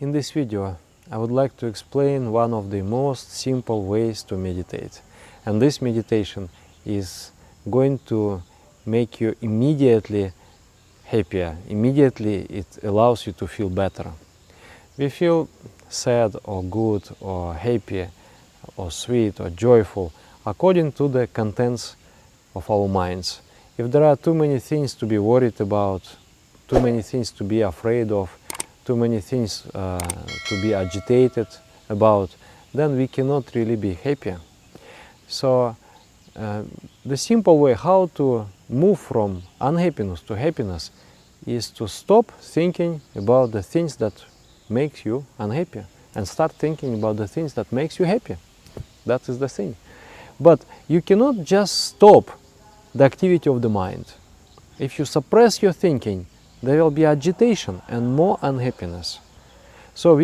In this video, I would like to explain one of the most simple ways to meditate. And this meditation is going to make you immediately happier. Immediately it allows you to feel better. We feel sad or good or happy or sweet or joyful according to the contents of our minds. If there are too many things to be worried about, too many things to be afraid of, too many things to be agitated about, then we cannot really be happy. So the simple way how to move from unhappiness to happiness is to stop thinking about the things that make you unhappy and start thinking about the things that makes you happy. That is the thing. But you cannot just stop the activity of the mind. If you suppress your thinking, there will be agitation and more unhappiness. So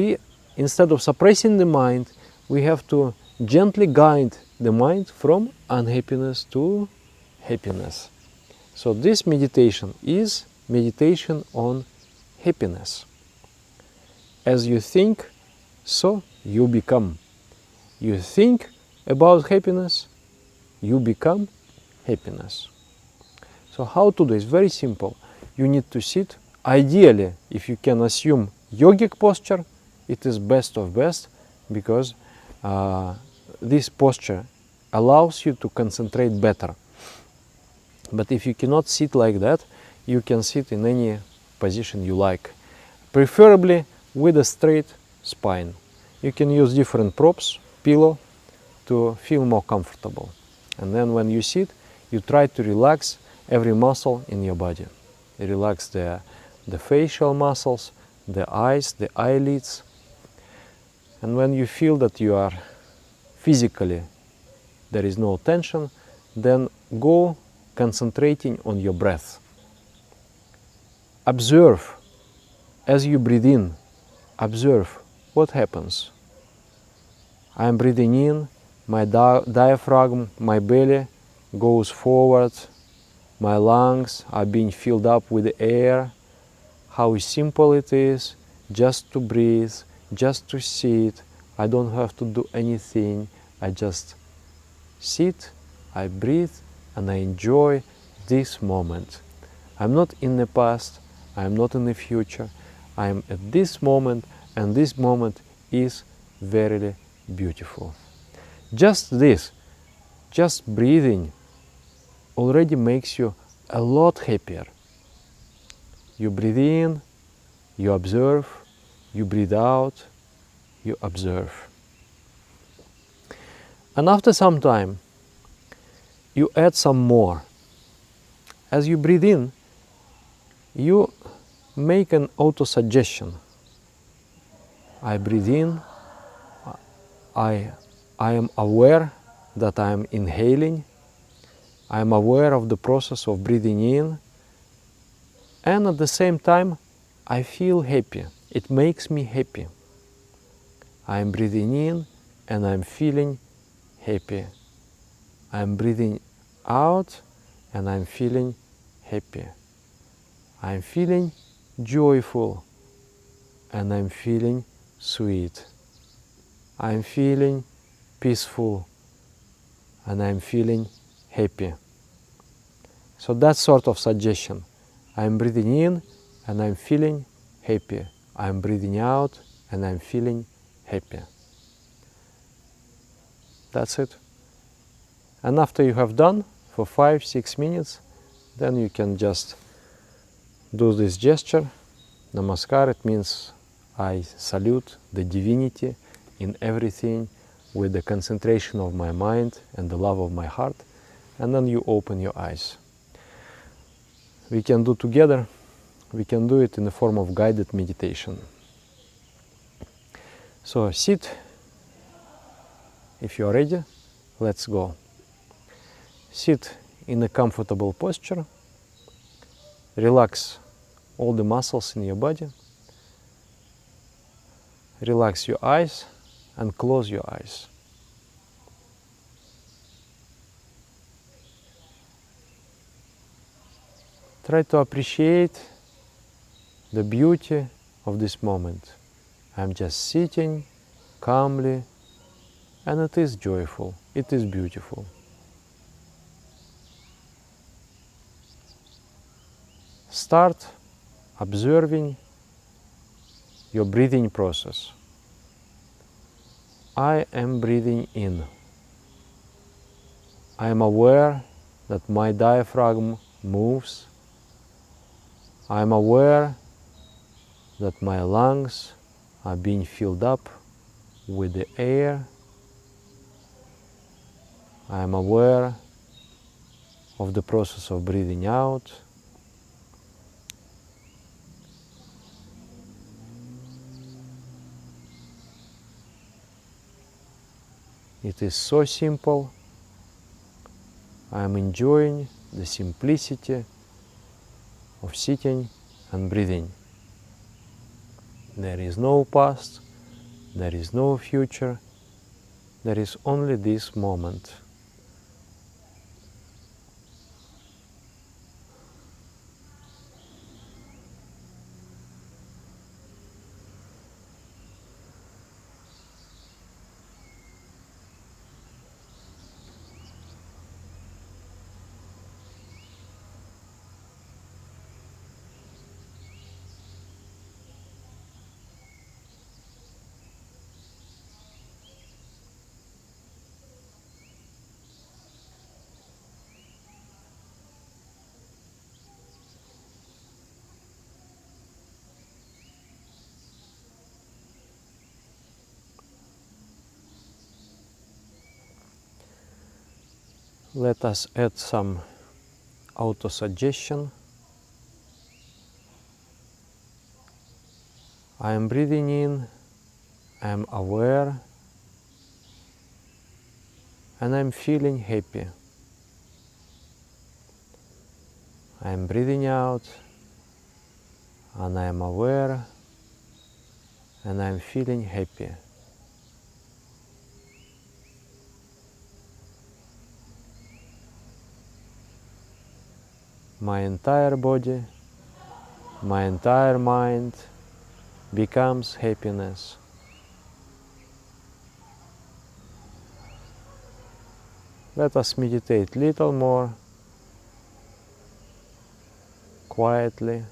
instead of suppressing the mind, we have to gently guide the mind from unhappiness to happiness. So this meditation is meditation on happiness. As you think, so you become. You think about happiness, you become happiness. So how to do it? It's very simple. You need to sit. Ideally, if you can assume yogic posture, it is best of best, because this posture allows you to concentrate better. But if you cannot sit like that, you can sit in any position you like, preferably with a straight spine. You can use different props, pillow, to feel more comfortable. And then when you sit, you try to relax every muscle in your body. You relax the facial muscles, the eyes, the eyelids. And when you feel that you are physically, there is no tension, then go concentrating on your breath. Observe as you breathe in, observe what happens. I am breathing in, my diaphragm, my belly goes forward, my lungs are being filled up with air. How simple it is just to breathe, just to sit. I don't have to do anything. I just sit, I breathe, and I enjoy this moment. I'm not in the past, I'm not in the future. I'm at this moment, and this moment is very beautiful. Just this, just breathing, already makes you a lot happier. You breathe in, you observe, you breathe out, you observe. And after some time, you add some more. As you breathe in, you make an auto-suggestion. I breathe in, I am aware that I am inhaling, I am aware of the process of breathing in, and at the same time I feel happy. It makes me happy. I am breathing in and I am feeling happy. I am breathing out and I am feeling happy. I am feeling joyful and I am feeling sweet. I am feeling peaceful and I am feeling happy. So that sort of suggestion. I am breathing in and I am feeling happy. I am breathing out and I am feeling happy. That's it. And after you have done for 5-6 minutes, then you can just do this gesture. Namaskar, it means I salute the divinity in everything with the concentration of my mind and the love of my heart. And then you open your eyes. We can do together, we can do it in the form of guided meditation. So sit, if you are ready, let's go. Sit in a comfortable posture, relax all the muscles in your body, relax your eyes and close your eyes. Try to appreciate the beauty of this moment. I'm just sitting calmly, and it is joyful, it is beautiful. Start observing your breathing process. I am breathing in. I am aware that my diaphragm moves. I am aware that my lungs are being filled up with the air. I am aware of the process of breathing out. It is so simple. I am enjoying the simplicity of sitting and breathing. There is no past, there is no future, there is only this moment. Let us add some auto-suggestion. I am breathing in, I am aware, and I am feeling happy. I am breathing out, and I am aware, and I am feeling happy. My entire body, my entire mind becomes happiness. Let us meditate a little more quietly,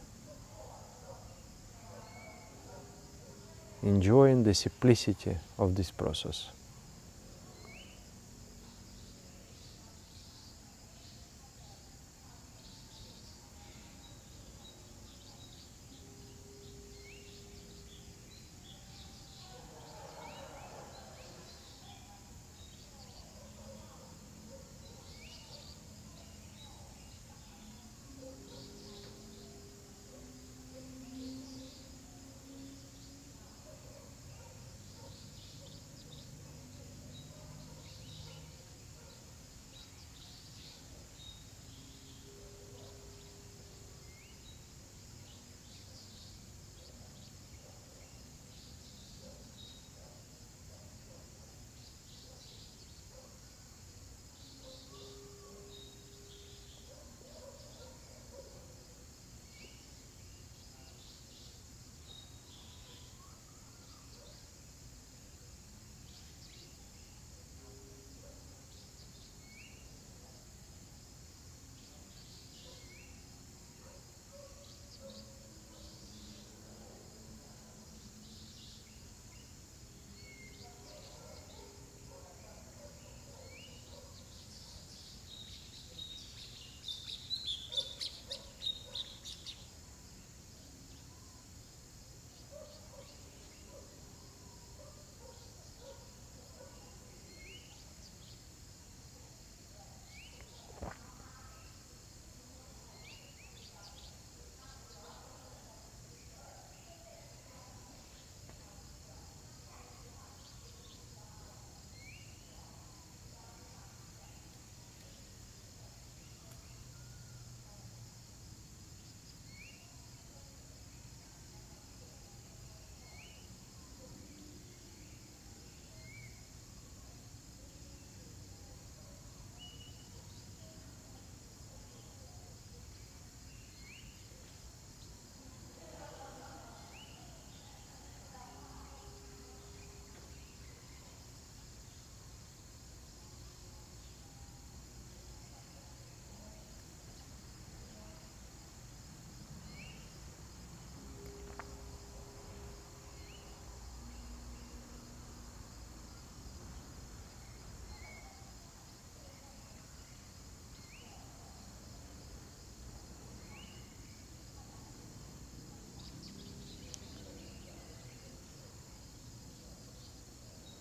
enjoying the simplicity of this process.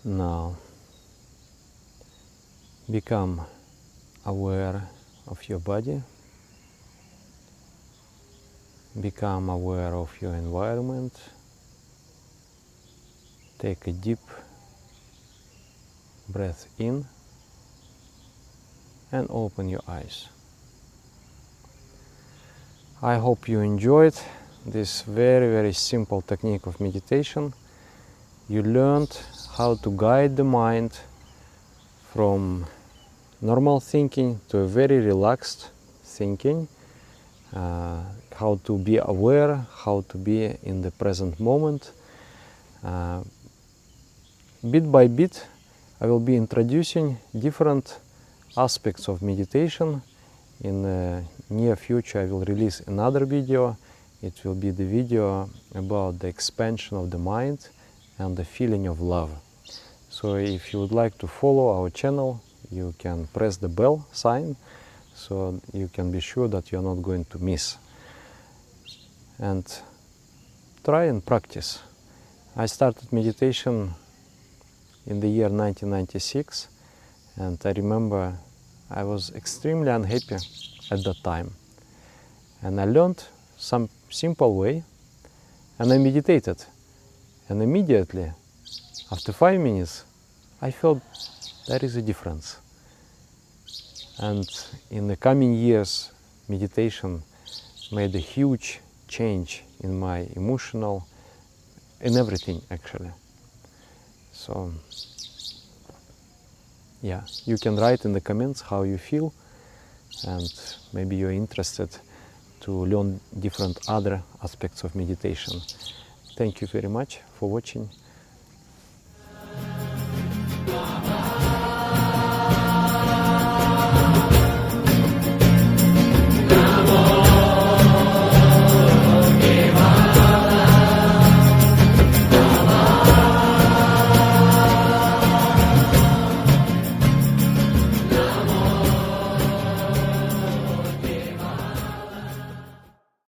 Now, become aware of your body, become aware of your environment. Take a deep breath in and open your eyes. I hope you enjoyed this very simple technique of meditation. You learned how to guide the mind from normal thinking to a very relaxed thinking, how to be aware, how to be in the present moment. Bit by bit, I will be introducing different aspects of meditation. In the near future, I will release another video. It will be the video about the expansion of the mind and the feeling of love. So if you would like to follow our channel, you can press the bell sign so you can be sure that you are not going to miss. And try and practice. I started meditation in the year 1996, and I remember I was extremely unhappy at that time. And I learned some simple way, and I meditated. And immediately, after 5 minutes, I felt there is a difference. And in the coming years, meditation made a huge change in my emotional, in everything actually. So, yeah, you can write in the comments how you feel, and maybe you're interested to learn different other aspects of meditation. Thank you very much for watching.